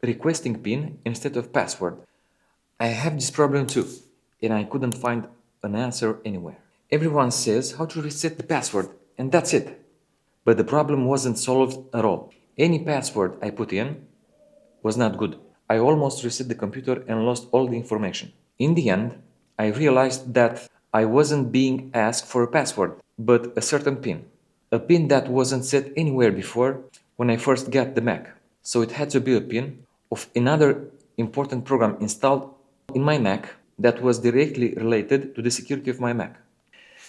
requesting PIN instead of password. I have this problem too, and I couldn't find an answer anywhere. Everyone says how to reset the password, and that's it. But the problem wasn't solved at all. Any password I put in was not good. I almost reset the computer and lost all the information. In the end, I realized that I wasn't being asked for a password, but a certain PIN. A PIN that wasn't set anywhere before when I first got the Mac. So it had to be a PIN of another important program installed in my Mac that was directly related to the security of my Mac.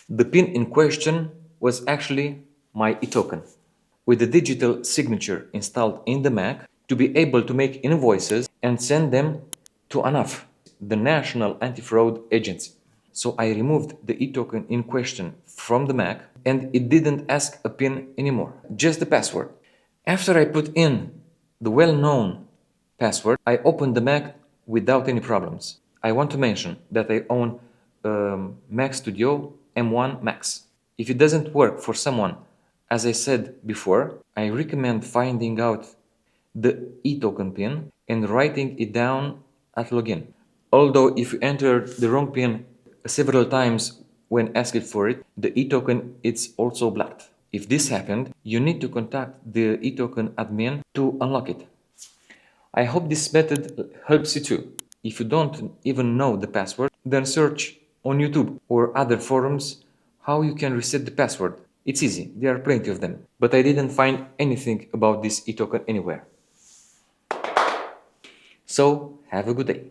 The PIN in question was actually my eToken, with a digital signature installed in the Mac to be able to make invoices and send them to ANAF, the National Anti-Fraud Agency. So I removed the eToken in question from the Mac and it didn't ask a PIN anymore, just the password. After I put in the well-known password, I opened the Mac without any problems. I want to mention that I own Mac Studio M1 Max. If it doesn't work for someone, as I said before, I recommend finding out the eToken PIN and writing it down at login. Although if you enter the wrong PIN several times when asked for it, the eToken is also blocked. If this happened, you need to contact the eToken admin to unlock it. I hope this method helps you too. If you don't even know the password, then search on YouTube or other forums how you can reset the password. It's easy, there are plenty of them, but I didn't find anything about this eToken anywhere. So, have a good day.